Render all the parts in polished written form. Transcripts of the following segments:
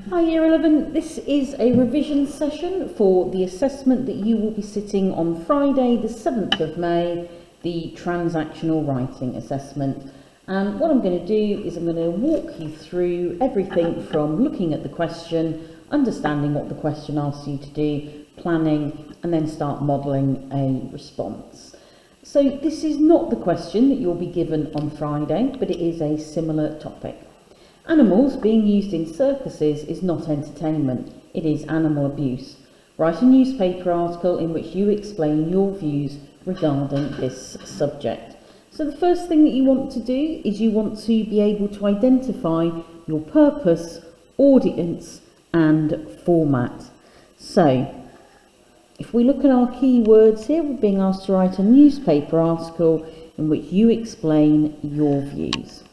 Hi Year 11, this is a revision session for the assessment that you will be sitting on Friday the 7th of May, the Transactional Writing assessment. And what I'm going to do is I'm going to walk you through everything from looking at the question, understanding what the question asks you to do, planning, and then start modelling a response. So this is not the question that you'll be given on Friday, but it is a similar topic. Animals being used in circuses is not entertainment, it is animal abuse. Write a newspaper article in which you explain your views regarding this subject. So the first thing that you want to do is you want to be able to identify your purpose, audience and format. So if we look at our keywords here, we're being asked to write a newspaper article in which you explain your views.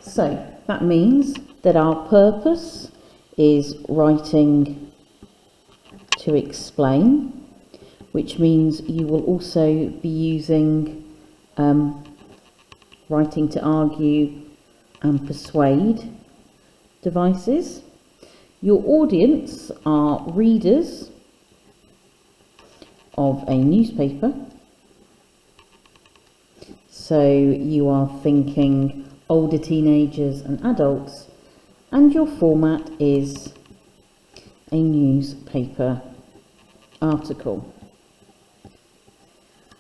So that means that our purpose is writing to explain, which means you will also be using writing to argue and persuade devices. Your audience are readers of a newspaper, so you are thinking older teenagers and adults, and your format is a newspaper article.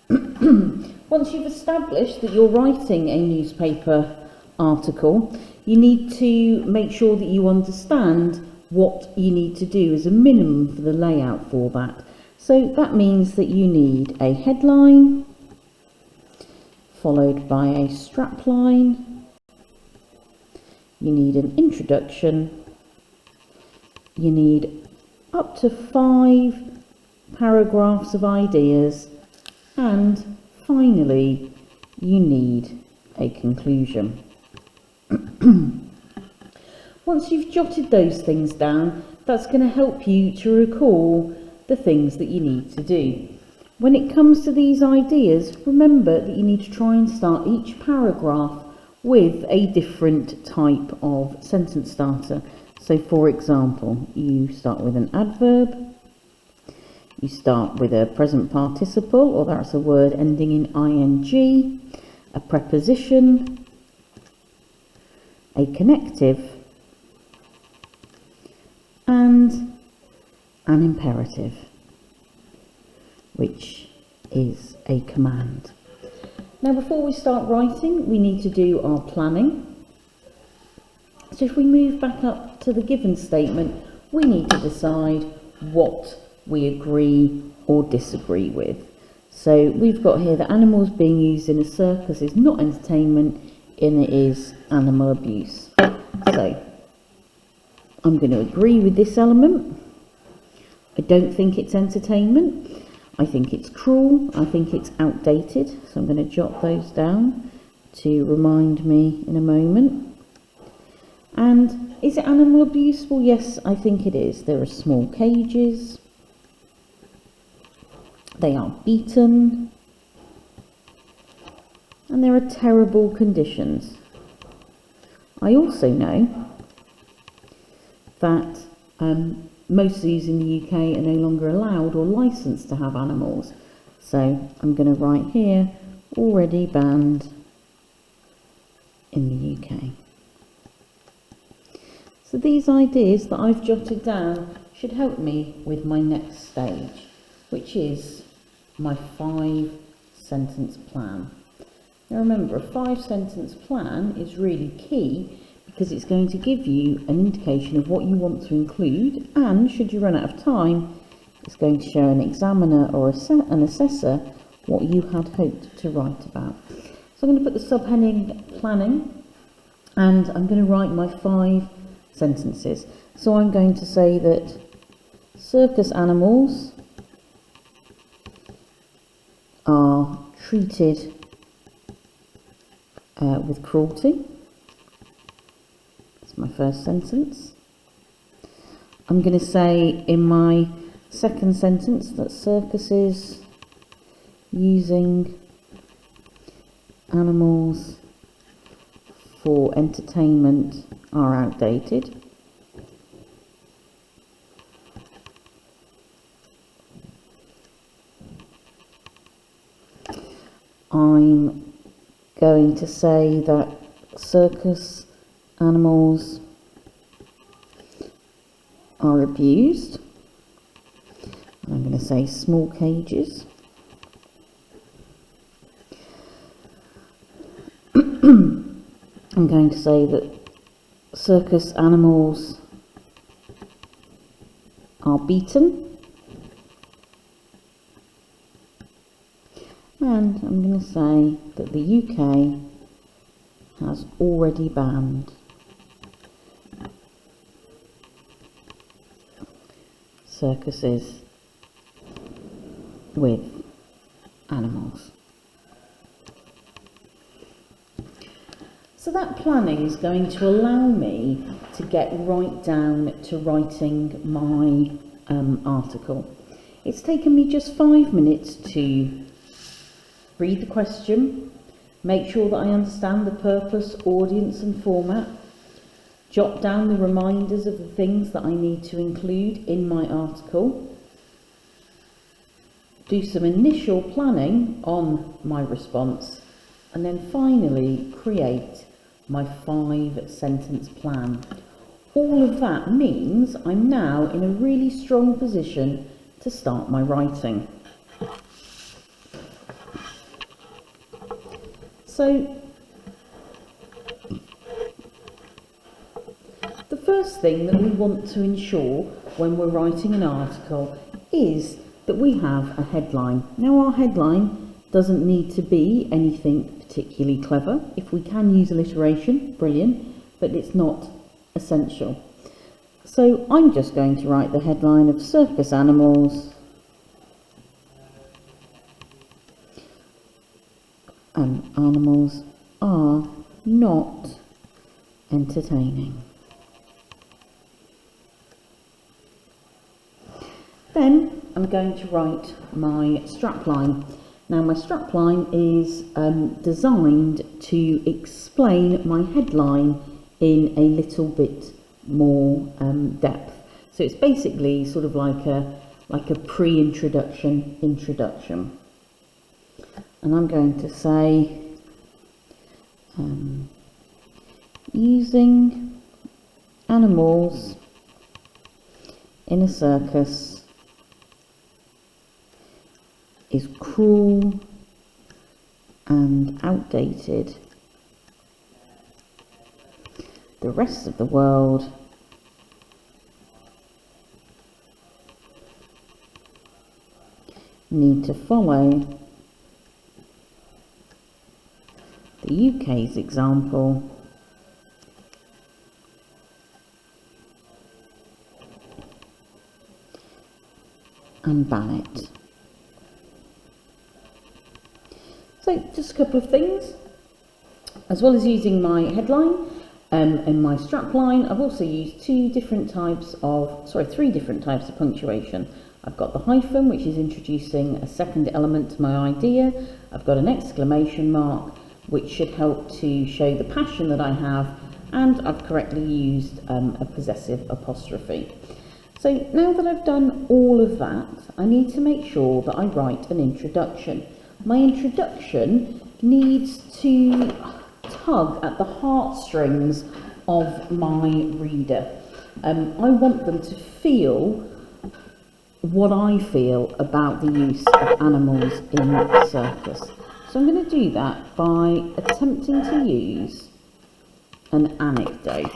Once you've established that you're writing a newspaper article, you need to make sure that you understand what you need to do as a minimum for the layout for that. So that means that you need a headline, followed by a strapline. You need an introduction, you need up to 5 paragraphs of ideas, and finally you need a conclusion. Once you've jotted those things down, that's going to help you to recall the things that you need to do. When it comes to these ideas, remember that you need to try and start each paragraph with a different type of sentence starter. So for example, you start with an adverb, you start with a present participle, or that's a word ending in ing, a preposition, a connective, and an imperative, which is a command. Now, before we start writing, we need to do our planning. So if we move back up to the given statement, we need to decide what we agree or disagree with. So we've got here that animals being used in a circus is not entertainment, and it is animal abuse. So I'm going to agree with this element. I don't think it's entertainment. I think it's cruel, I think it's outdated, so I'm going to jot those down to remind me in a moment. And is it animal abuse? Well, yes, I think it is. There are small cages, they are beaten, and there are terrible conditions. I also know that most zoos in the UK are no longer allowed or licensed to have animals. So I'm going to write here, already banned in the UK. So these ideas that I've jotted down should help me with my next stage, which is my 5-sentence plan. Now remember, a 5-sentence plan is really key, because it's going to give you an indication of what you want to include, and should you run out of time, it's going to show an examiner or an assessor what you had hoped to write about. So I'm going to put the subheading planning, and I'm going to write my 5 sentences. So I'm going to say that circus animals are treated with cruelty. My first sentence. I'm going to say in my second sentence that circuses using animals for entertainment are outdated. I'm going to say that circus animals are abused. I'm going to say small cages. I'm going to say that circus animals are beaten. And I'm going to say that the UK has already banned circuses with animals. So that planning is going to allow me to get right down to writing my article. It's taken me just 5 minutes to read the question, make sure that I understand the purpose, audience and format, jot down the reminders of the things that I need to include in my article, do some initial planning on my response, and then finally create my 5-sentence plan. All of that means I'm now in a really strong position to start my writing. So, the first thing that we want to ensure when we're writing an article is that we have a headline. Now, our headline doesn't need to be anything particularly clever. If we can use alliteration, brilliant, but it's not essential. So I'm just going to write the headline of circus animals animals are not entertaining. Then I'm going to write my strapline. Now my strapline is designed to explain my headline in a little bit more depth. So it's basically sort of like a pre-introduction introduction. And I'm going to say using animals in a circus is cruel and outdated. The rest of the world need to follow the UK's example and ban it. So just a couple of things. As well as using my headline and my strapline, I've also used three different types of punctuation. I've got the hyphen, which is introducing a second element to my idea. I've got an exclamation mark, which should help to show the passion that I have, and I've correctly used a possessive apostrophe. So now that I've done all of that, I need to make sure that I write an introduction. My introduction needs to tug at the heartstrings of my reader. I want them to feel what I feel about the use of animals in the circus. So I'm going to do that by attempting to use an anecdote.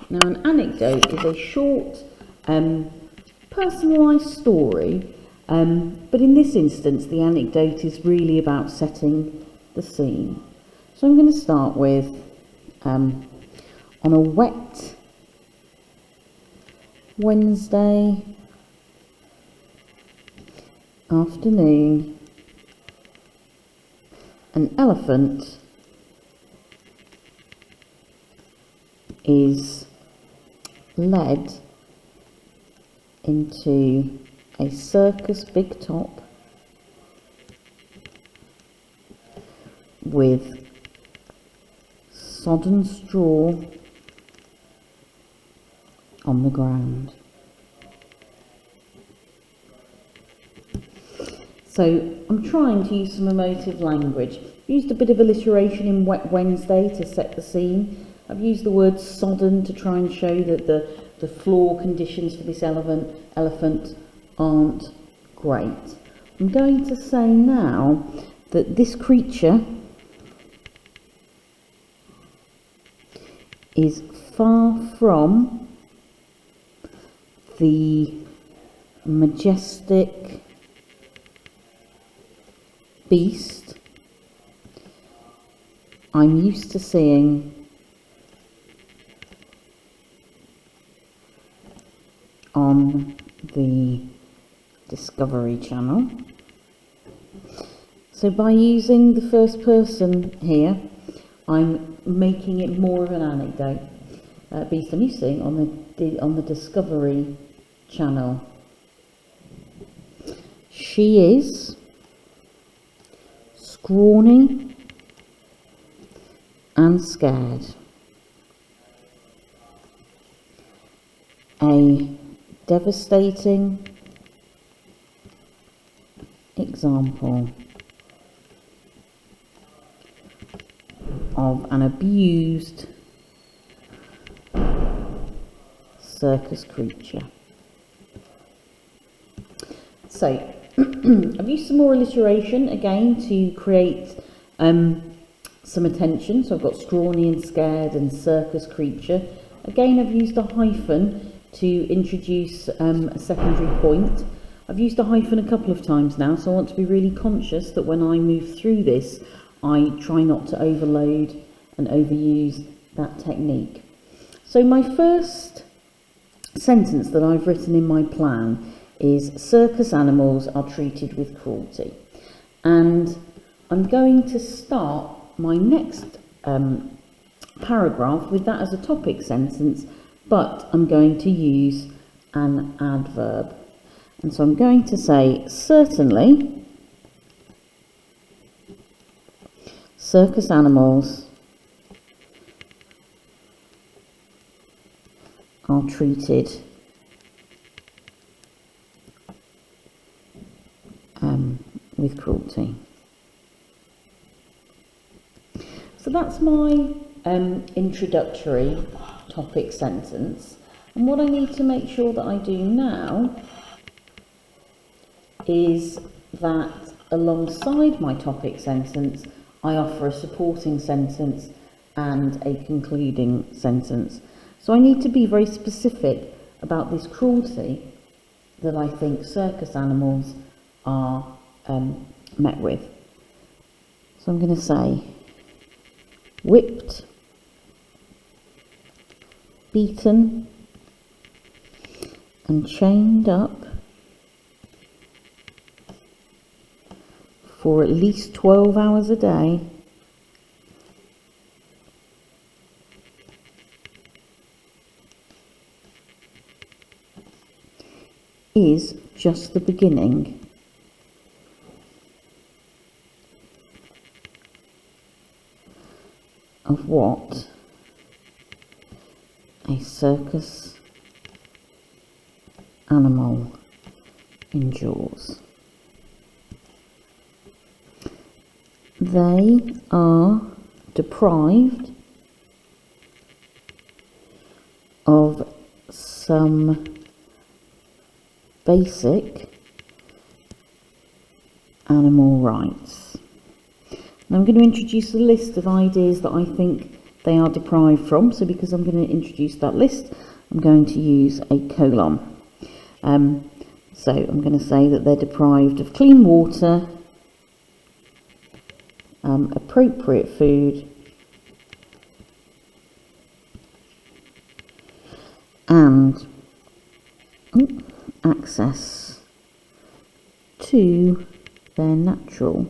Now, an anecdote is a short, personalised story, but in this instance, the anecdote is really about setting the scene. So I'm going to start with, on a wet Wednesday afternoon, an elephant is led into a circus big top with sodden straw on the ground. So I'm trying to use some emotive language. I've used a bit of alliteration in Wet Wednesday to set the scene. I've used the word sodden to try and show that the floor conditions for this elephant aren't great. I'm going to say now that this creature is far from the majestic beast I'm used to seeing on the Discovery Channel. So by using the first person here, I'm making it more of an anecdote. Beast I'm used to seeing on the Discovery Channel. She is scrawny and scared. A devastating example of an abused circus creature. So I've used some more alliteration again to create some attention. So I've got scrawny and scared and circus creature. Again, I've used a hyphen to introduce a secondary point. I've used a hyphen a couple of times now, so I want to be really conscious that when I move through this, I try not to overload and overuse that technique. So my first sentence that I've written in my plan is circus animals are treated with cruelty. And I'm going to start my next paragraph with that as a topic sentence, but I'm going to use an adverb. And so I'm going to say, certainly, circus animals are treated with cruelty. So that's my introductory topic sentence. And what I need to make sure that I do now is that alongside my topic sentence, I offer a supporting sentence and a concluding sentence. So I need to be very specific about this cruelty that I think circus animals are met with. So I'm going to say, whipped, beaten and chained up for at least 12 hours a day is just the beginning of what a circus animal endures. They are deprived of some basic animal rights. And I'm going to introduce a list of ideas that I think they are deprived from. So because I'm going to introduce that list, I'm going to use a colon. So I'm going to say that they're deprived of clean water, appropriate food, and access to their natural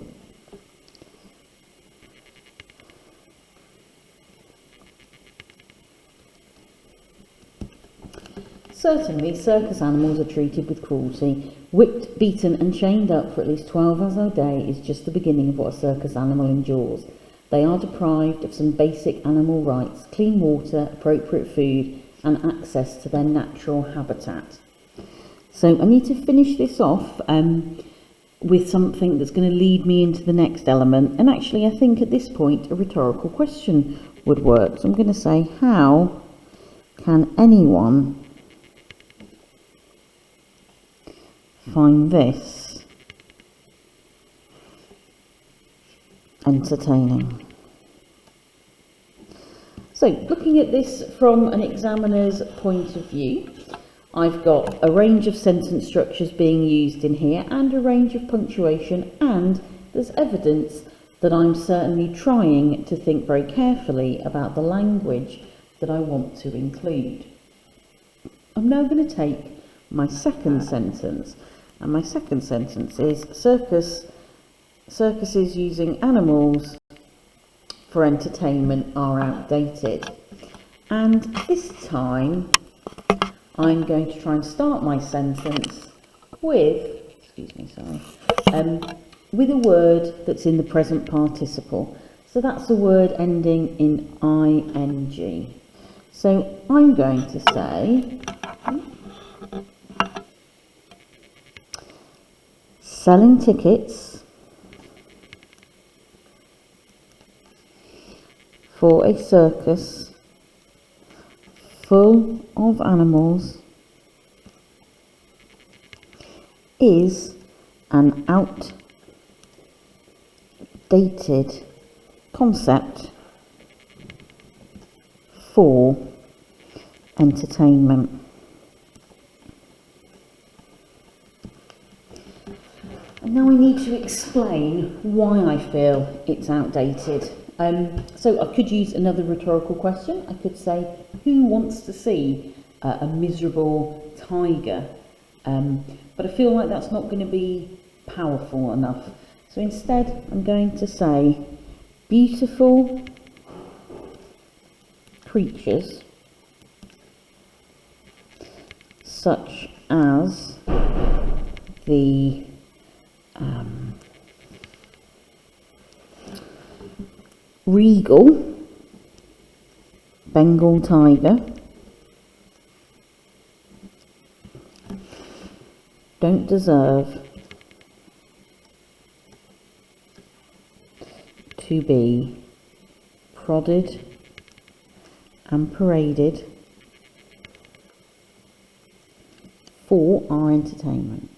Certainly, circus animals are treated with cruelty. Whipped, beaten and chained up for at least 12 hours a day is just the beginning of what a circus animal endures. They are deprived of some basic animal rights, clean water, appropriate food and access to their natural habitat. So I need to finish this off with something that's going to lead me into the next element. And actually, I think at this point, a rhetorical question would work. So I'm going to say, how can anyone find this entertaining? So, looking at this from an examiner's point of view, I've got a range of sentence structures being used in here and a range of punctuation, and there's evidence that I'm certainly trying to think very carefully about the language that I want to include. I'm now going to take my second sentence, and my second sentence is circuses using animals for entertainment are outdated. And this time I'm going to try and start my sentence with, with a word that's in the present participle. So that's a word ending in ing. So I'm going to say, selling tickets for a circus full of animals is an outdated concept for entertainment. And now I need to explain why I feel it's outdated. So I could use another rhetorical question. I could say, who wants to see a miserable tiger? But I feel like that's not going to be powerful enough. So instead, I'm going to say, beautiful creatures such as the regal Bengal tiger don't deserve to be prodded and paraded for our entertainment.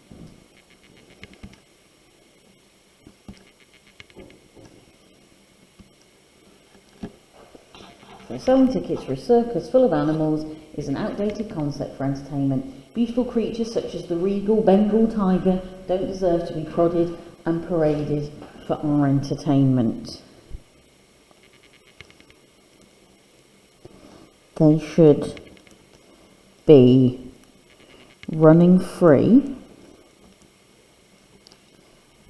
So selling tickets for a circus full of animals is an outdated concept for entertainment. Beautiful creatures such as the regal Bengal tiger don't deserve to be prodded and paraded for our entertainment. They should be running free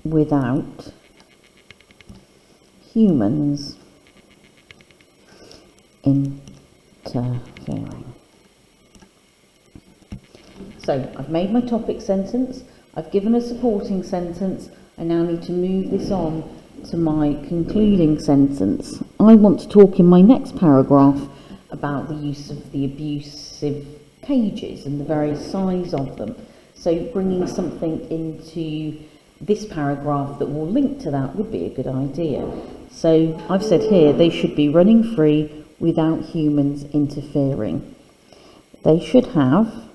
without humans interfering. So I've made my topic sentence, I've given a supporting sentence, I now need to move this on to my concluding sentence. I want to talk in my next paragraph about the use of the abusive pages and the various size of them. So bringing something into this paragraph that will link to that would be a good idea. So I've said here they should be running free without humans interfering. They should have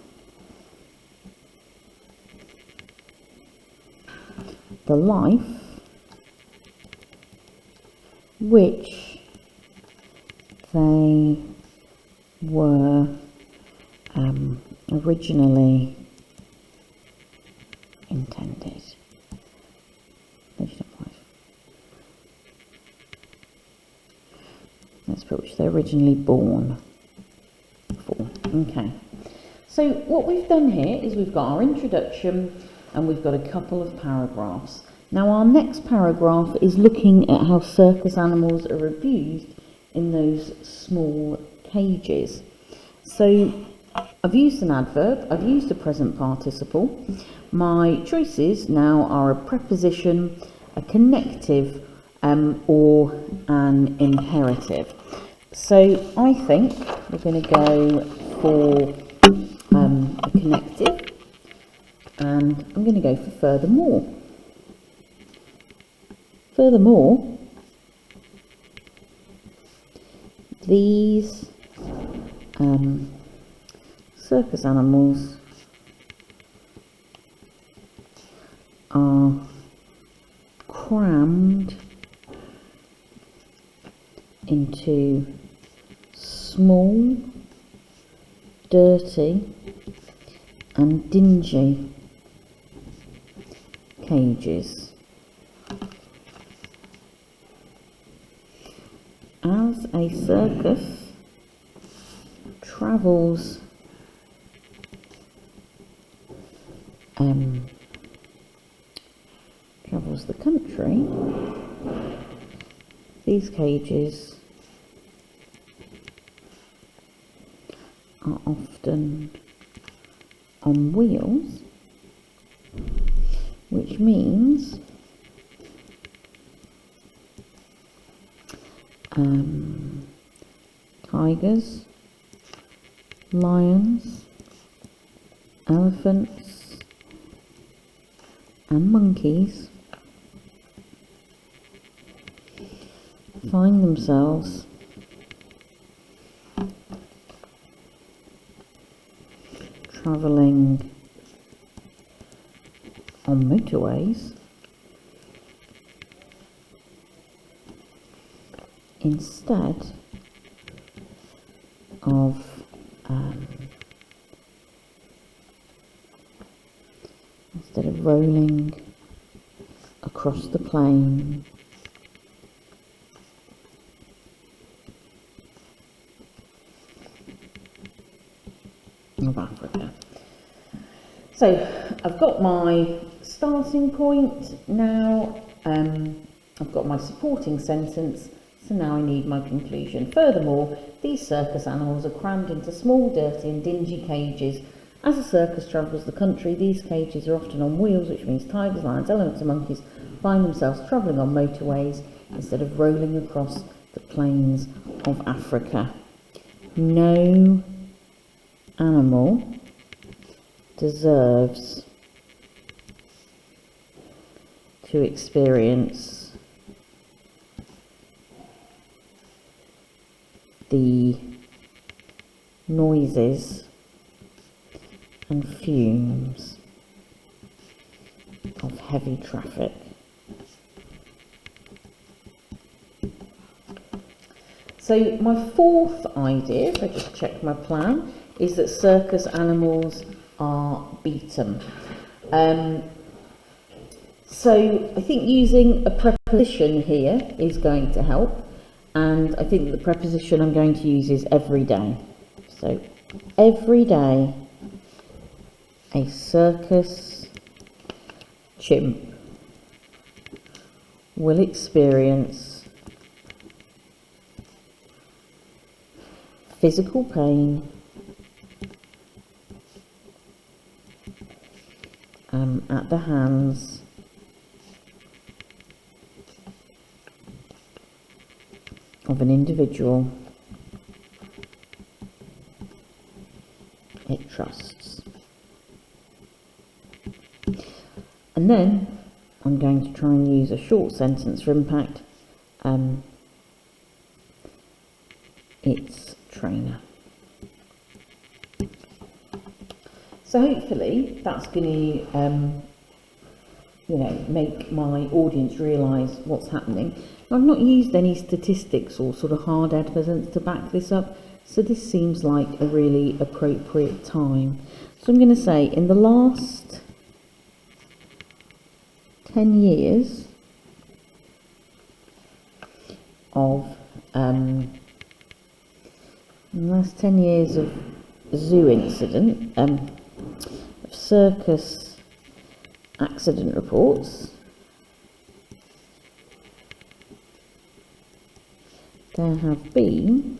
the life which they were originally intended. They should have life. Let's put which they're originally born for. Okay. So what we've done here is we've got our introduction and we've got a couple of paragraphs. Now our next paragraph is looking at how circus animals are abused in those small cages. So I've used an adverb, I've used a present participle. My choices now are a preposition, a connective, or an imperative. So I think we're going to go for a connective, and I'm going to go for furthermore. Furthermore, these circus animals are crammed into small, dirty and dingy cages. As a circus travels the country, these cages are often on wheels, which means tigers, lions, elephants and monkeys find themselves travelling on motorways instead of rolling across the plain of Africa. So I've got my starting point now, I've got my supporting sentence, so now I need my conclusion. Furthermore, these circus animals are crammed into small, dirty and dingy cages. As a circus travels the country, these cages are often on wheels, which means tigers, lions, elephants and monkeys find themselves travelling on motorways instead of rolling across the plains of Africa. No animal deserves to experience the noises and fumes of heavy traffic. So my fourth idea, if I just check my plan, is that circus animals are beaten. So I think using a preposition here is going to help, and I think the preposition I'm going to use is every day. So every day a circus chimp will experience physical pain at the hands of an individual it trusts. And then I'm going to try and use a short sentence for impact. Its trainer. So hopefully that's going to, make my audience realise what's happening. I've not used any statistics or sort of hard evidence to back this up, so this seems like a really appropriate time. So I'm going to say in the last 10 years of zoo incident, of circus accident reports, there have been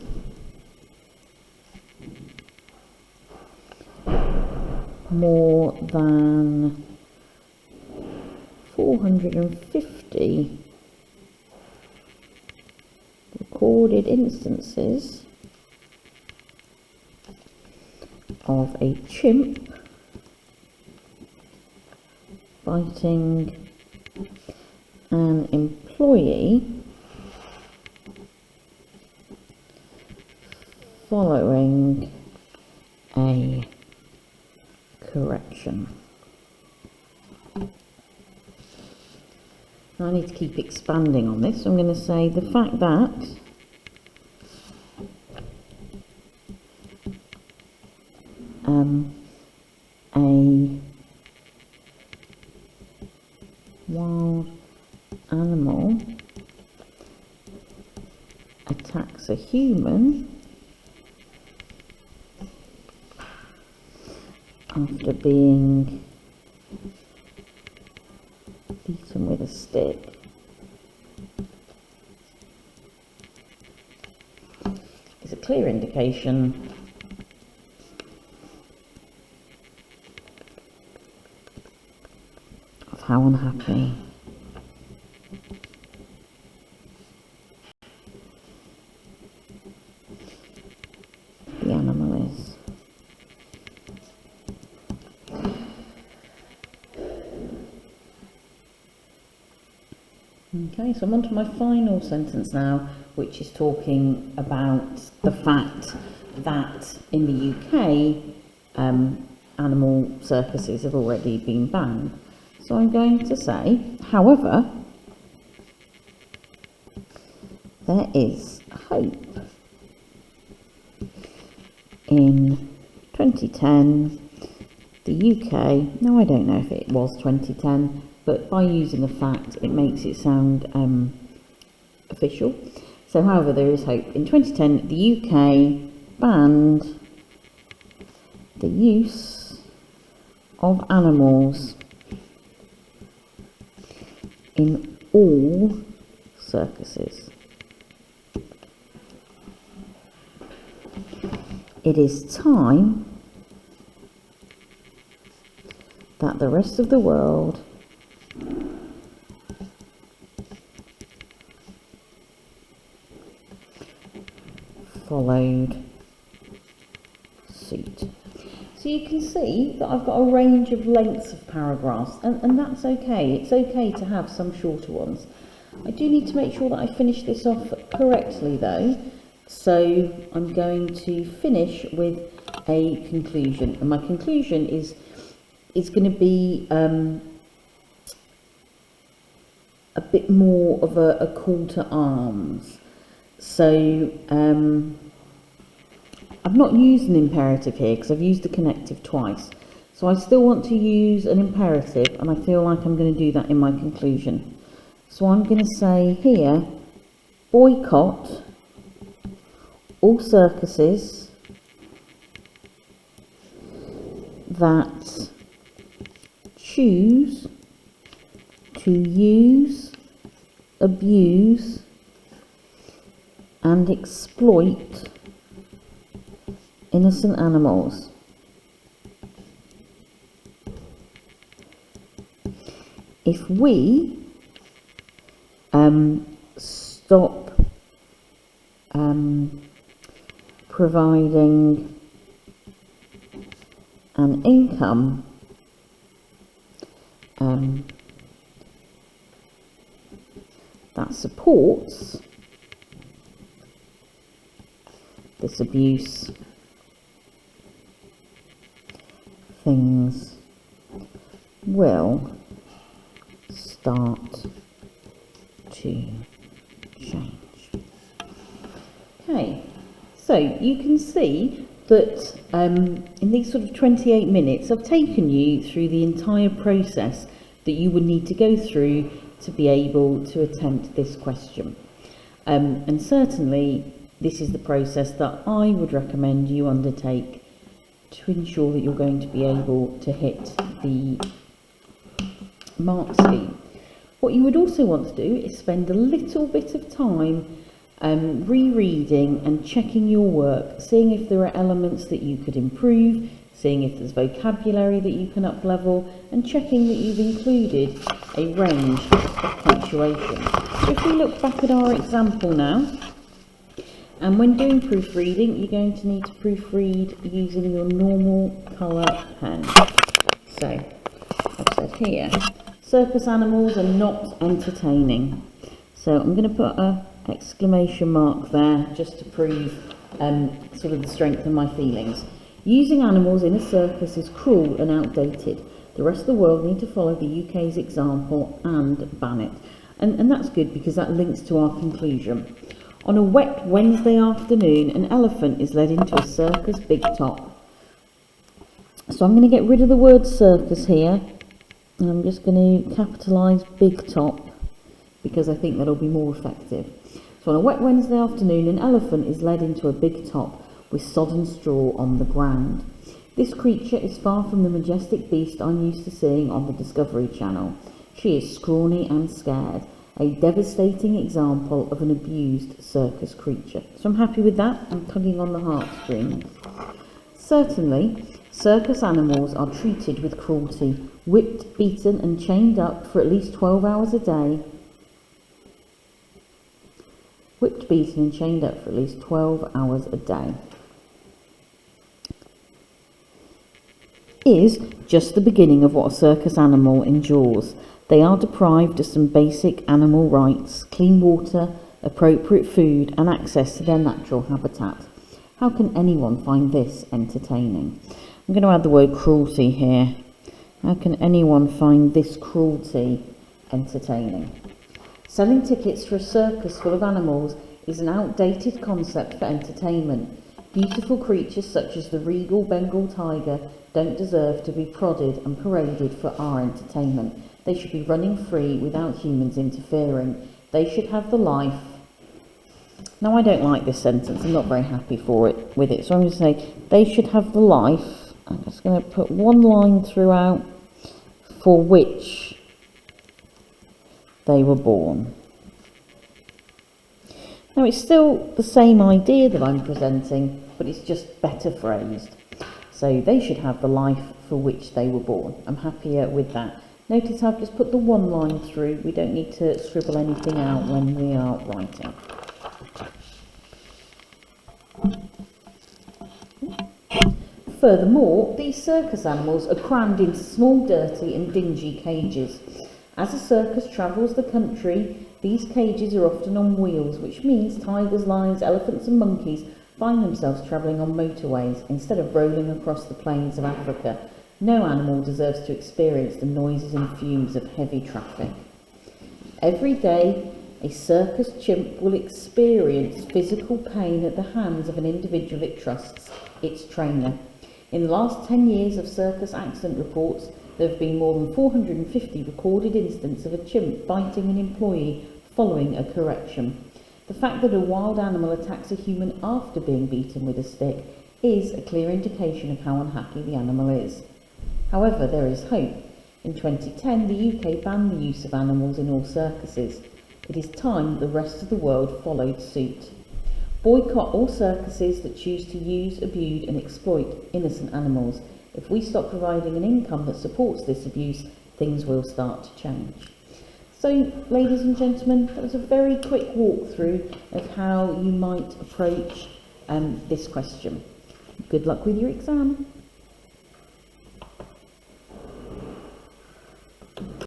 more than 450 recorded instances of a chimp biting an employee employee following a correction. I need to keep expanding on this, so I'm going to say the fact that a wild animal attacks a human after being beaten with a stick is a clear indication of how unhappy the animal is. Okay, so I'm on to my final sentence now, which is talking about the fact that in the UK, animal circuses have already been banned. So I'm going to say, however, there is hope. In 2010, the UK, now I don't know if it was 2010, but by using a fact, it makes it sound official. So, however, there is hope. In 2010, the UK banned the use of animals in all circuses. It is time that the rest of the world followed suit. So you can see that I've got a range of lengths of paragraphs, and that's okay. It's okay to have some shorter ones. I do need to make sure that I finish this off correctly though, so I'm going to finish with a conclusion, and my conclusion is going to be a bit more of a call to arms. So I've not used an imperative here because I've used the connective twice. So I still want to use an imperative, and I feel like I'm going to do that in my conclusion. So I'm going to say here, boycott all circuses that choose to use, abuse, and exploit innocent animals. If we stop providing an income that supports this abuse, things will start to change. Okay, so you can see that in these sort of 28 minutes I've taken you through the entire process that you would need to go through to be able to attempt this question. And certainly this is the process that I would recommend you undertake to ensure that you're going to be able to hit the mark scheme. What you would also want to do is spend a little bit of time rereading and checking your work, seeing if there are elements that you could improve, seeing if there's vocabulary that you can up-level, and checking that you've included a range of punctuation. So if we look back at our example now, and when doing proofreading, you're going to need to proofread using your normal colour pen. So, I've said here, circus animals are not entertaining. So I'm going to put an exclamation mark there just to prove sort of the strength of my feelings. Using animals in a circus is cruel and outdated. The rest of the world need to follow the UK's example and ban it. And that's good because that links to our conclusion. On a wet Wednesday afternoon, an elephant is led into a circus big top. So I'm going to get rid of the word circus here. And I'm just going to capitalise big top because I think that'll be more effective. So on a wet Wednesday afternoon, an elephant is led into a big top with sodden straw on the ground. This creature is far from the majestic beast I'm used to seeing on the Discovery Channel. She is scrawny and scared, a devastating example of an abused circus creature. So I'm happy with that. I'm tugging on the heartstrings. Certainly, circus animals are treated with cruelty, whipped, beaten and chained up for at least 12 hours a day. Whipped, beaten and chained up for at least 12 hours a day. Is just the beginning of what a circus animal endures. They are deprived of some basic animal rights, clean water, appropriate food and access to their natural habitat. How can anyone find this entertaining? I'm going to add the word cruelty here. How can anyone find this cruelty entertaining? Selling tickets for a circus full of animals is an outdated concept for entertainment. Beautiful creatures such as the regal Bengal tiger don't deserve to be prodded and paraded for our entertainment. They should be running free without humans interfering. They should have the life. Now, I don't like this sentence. I'm not very happy with it. So I'm going to say they should have the life. I'm just going to put one line throughout for which they were born. Now, it's still the same idea that I'm presenting, but it's just better phrased. So they should have the life for which they were born. I'm happier with that. Notice I've just put the one line through. We don't need to scribble anything out when we are writing. Furthermore, these circus animals are crammed into small, dirty and dingy cages. As a circus travels the country, these cages are often on wheels, which means tigers, lions, elephants and monkeys find themselves travelling on motorways instead of rolling across the plains of Africa. No animal deserves to experience the noises and fumes of heavy traffic. Every day, a circus chimp will experience physical pain at the hands of an individual it trusts, its trainer. In the last 10 years of circus accident reports, there have been more than 450 recorded incidents of a chimp biting an employee following a correction. The fact that a wild animal attacks a human after being beaten with a stick is a clear indication of how unhappy the animal is. However, there is hope. In 2010, the UK banned the use of animals in all circuses. It is time the rest of the world followed suit. Boycott all circuses that choose to use, abuse and exploit innocent animals. If we stop providing an income that supports this abuse, things will start to change. So, ladies and gentlemen, that was a very quick walkthrough of how you might approach this question. Good luck with your exam.